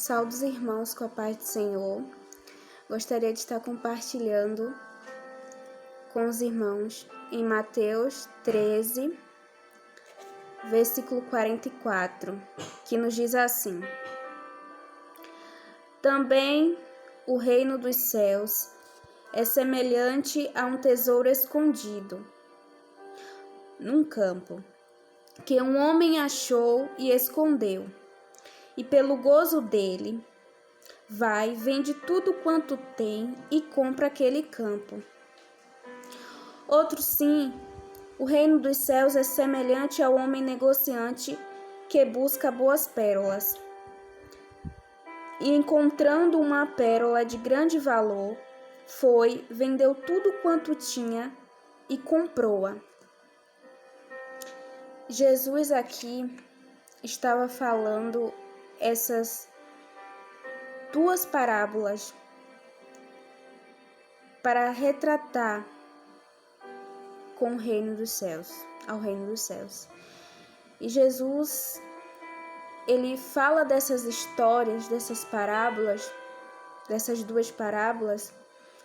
Saudos irmãos com a paz do Senhor. Gostaria de estar compartilhando com os irmãos em Mateus 13, versículo 44, que nos diz assim: Também o reino dos céus é semelhante a um tesouro escondido num campo, que um homem achou e escondeu. E pelo gozo dele, vai, vende tudo quanto tem e compra aquele campo. Outro sim, o reino dos céus é semelhante ao homem negociante que busca boas pérolas. E encontrando uma pérola de grande valor, foi, vendeu tudo quanto tinha e comprou-a. Jesus aqui estava falando essas duas parábolas para retratar com o reino dos céus, ao reino dos céus. E Jesus, ele fala dessas histórias, dessas parábolas, dessas duas parábolas,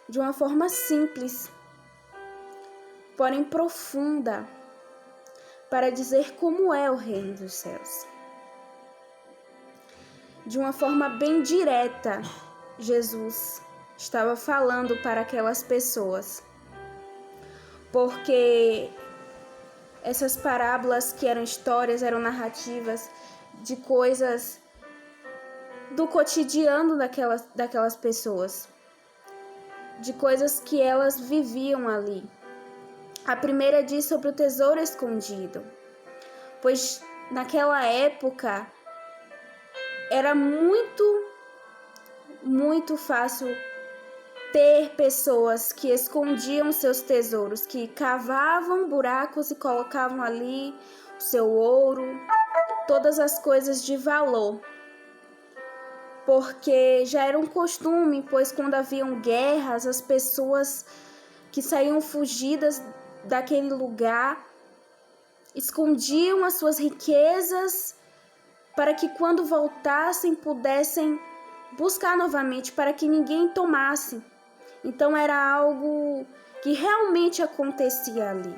de uma forma simples, porém profunda, para dizer como é o reino dos céus. De uma forma bem direta, Jesus estava falando para aquelas pessoas, porque essas parábolas que eram histórias, eram narrativas de coisas do cotidiano daquelas pessoas, de coisas que elas viviam ali. A primeira diz sobre o tesouro escondido, pois naquela época era muito fácil ter pessoas que escondiam seus tesouros, que cavavam buracos e colocavam ali o seu ouro, todas as coisas de valor. Porque já era um costume, pois quando haviam guerras, as pessoas que saíam fugidas daquele lugar escondiam as suas riquezas para que quando voltassem pudessem buscar novamente, para que ninguém tomasse. Então era algo que realmente acontecia ali,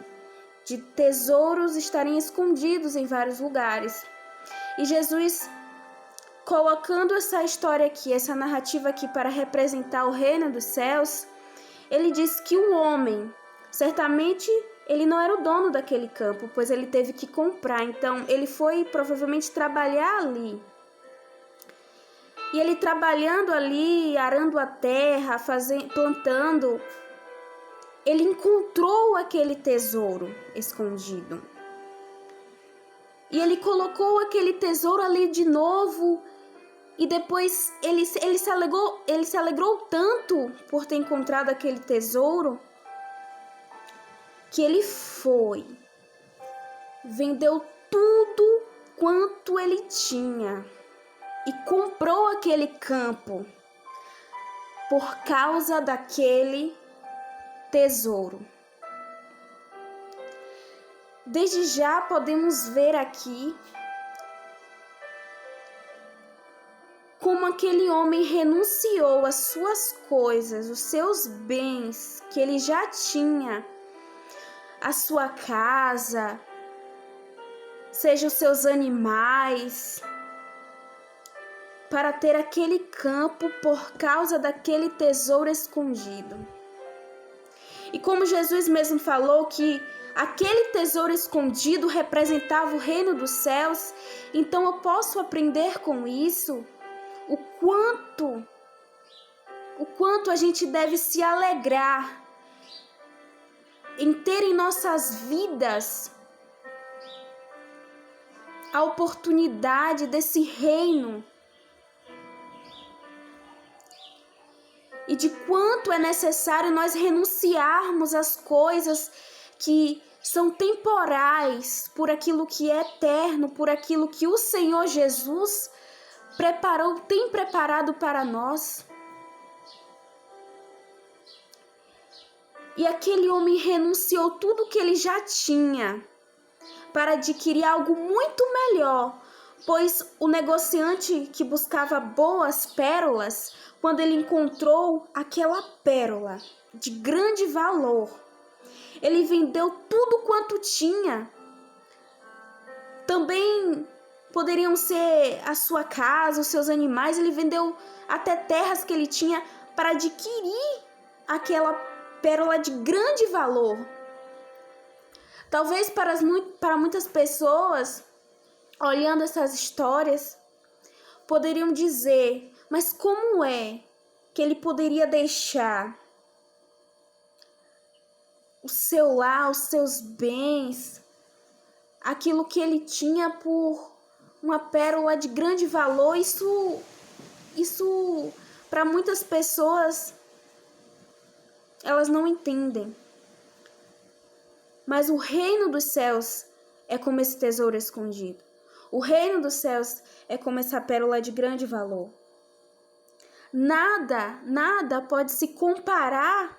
de tesouros estarem escondidos em vários lugares. E Jesus, colocando essa história aqui, essa narrativa aqui para representar o reino dos céus, ele diz que o homem, certamente ele não era o dono daquele campo, pois ele teve que comprar. Então ele foi provavelmente trabalhar ali. E ele trabalhando ali, arando a terra, plantando, ele encontrou aquele tesouro escondido. E ele colocou aquele tesouro ali de novo. E depois ele se alegrou tanto por ter encontrado aquele tesouro, que ele foi, vendeu tudo quanto ele tinha e comprou aquele campo por causa daquele tesouro. Desde já podemos ver aqui como aquele homem renunciou às suas coisas, os seus bens que ele já tinha, a sua casa, seja os seus animais, para ter aquele campo por causa daquele tesouro escondido. E como Jesus mesmo falou que aquele tesouro escondido representava o reino dos céus, então eu posso aprender com isso o quanto a gente deve se alegrar em ter em nossas vidas a oportunidade desse reino, e de quanto é necessário nós renunciarmos às coisas que são temporais por aquilo que é eterno, por aquilo que o Senhor Jesus tem preparado para nós. E aquele homem renunciou tudo que ele já tinha para adquirir algo muito melhor, Pois o negociante que buscava boas pérolas, quando ele encontrou aquela pérola de grande valor, ele vendeu tudo quanto tinha. Também poderiam ser a sua casa, os seus animais. Ele vendeu até terras que ele tinha para adquirir aquela pérola de grande valor. Talvez para muitas pessoas, olhando essas histórias, poderiam dizer: mas como é que ele poderia deixar o seu lar, os seus bens, aquilo que ele tinha por uma pérola de grande valor? Isso para muitas pessoas, elas não entendem. Mas o reino dos céus é como esse tesouro escondido. O reino dos céus é como essa pérola de grande valor. Nada pode se comparar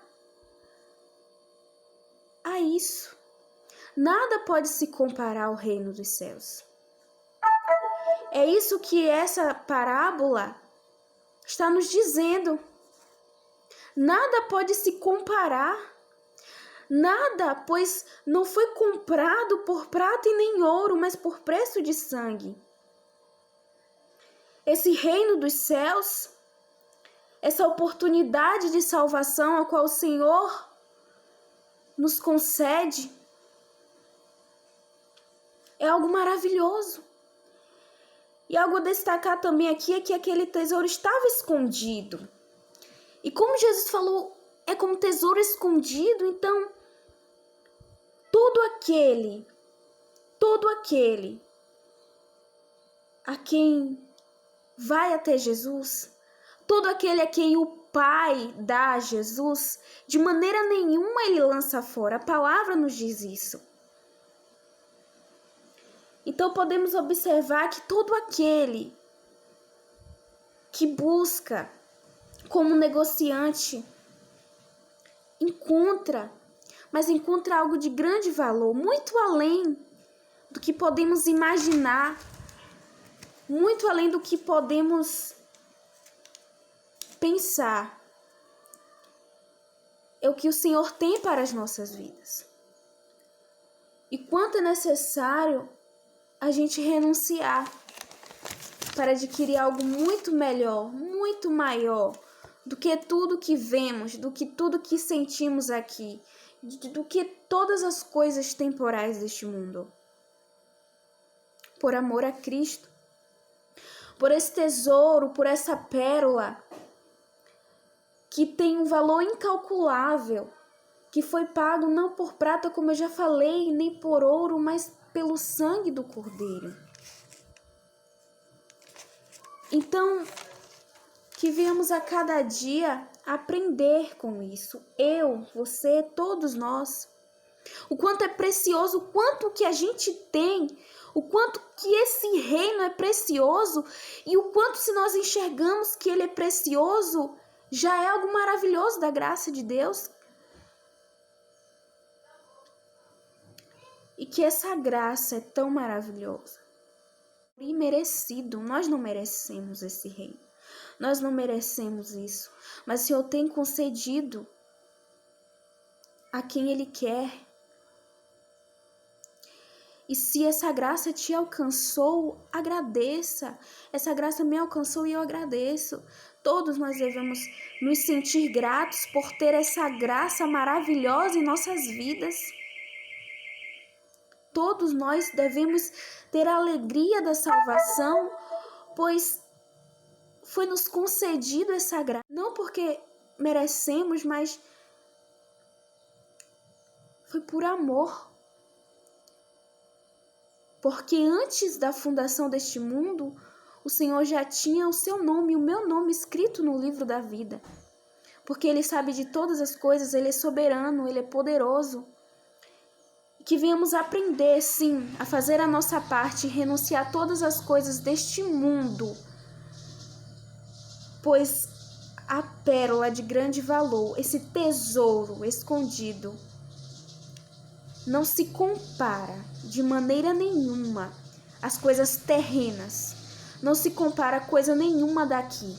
a isso. Nada pode se comparar ao reino dos céus. É isso que essa parábola está nos dizendo. Nada pode se comparar. Nada, pois não foi comprado por prata e nem ouro, mas por preço de sangue. Esse reino dos céus, essa oportunidade de salvação a qual o Senhor nos concede, é algo maravilhoso. E algo a destacar também aqui é que aquele tesouro estava escondido. E como Jesus falou, é como tesouro escondido, então todo aquele a quem vai até Jesus, todo aquele a quem o Pai dá a Jesus, de maneira nenhuma ele lança fora. A palavra nos diz isso. Então podemos observar que todo aquele que busca como negociante encontra algo de grande valor, muito além do que podemos imaginar, muito além do que podemos pensar. É o que o Senhor tem para as nossas vidas. E quanto é necessário a gente renunciar para adquirir algo muito melhor, muito maior do que tudo que vemos, do que tudo que sentimos aqui, do que todas as coisas temporais deste mundo. Por amor a Cristo, por esse tesouro, por essa pérola que tem um valor incalculável, que foi pago não por prata, como eu já falei, nem por ouro, mas pelo sangue do Cordeiro. Então, que venhamos a cada dia aprender com isso. Eu, você, todos nós. O quanto é precioso, o quanto que a gente tem, o quanto que esse reino é precioso e o quanto, se nós enxergamos que ele é precioso, já é algo maravilhoso da graça de Deus. E que essa graça é tão maravilhosa, imerecido. Nós não merecemos esse reino. Nós não merecemos isso. Mas o Senhor tem concedido a quem Ele quer. E se essa graça te alcançou, agradeça. Essa graça me alcançou e eu agradeço. Todos nós devemos nos sentir gratos por ter essa graça maravilhosa em nossas vidas. Todos nós devemos ter a alegria da salvação, pois foi nos concedido essa graça. Não porque merecemos, mas foi por amor. Porque antes da fundação deste mundo, o Senhor já tinha o seu nome e o meu nome escrito no livro da vida. Porque Ele sabe de todas as coisas, Ele é soberano, Ele é poderoso. Que venhamos aprender, sim, a fazer a nossa parte e renunciar a todas as coisas deste mundo, pois a pérola de grande valor, esse tesouro escondido, não se compara de maneira nenhuma as coisas terrenas. Não se compara a coisa nenhuma daqui.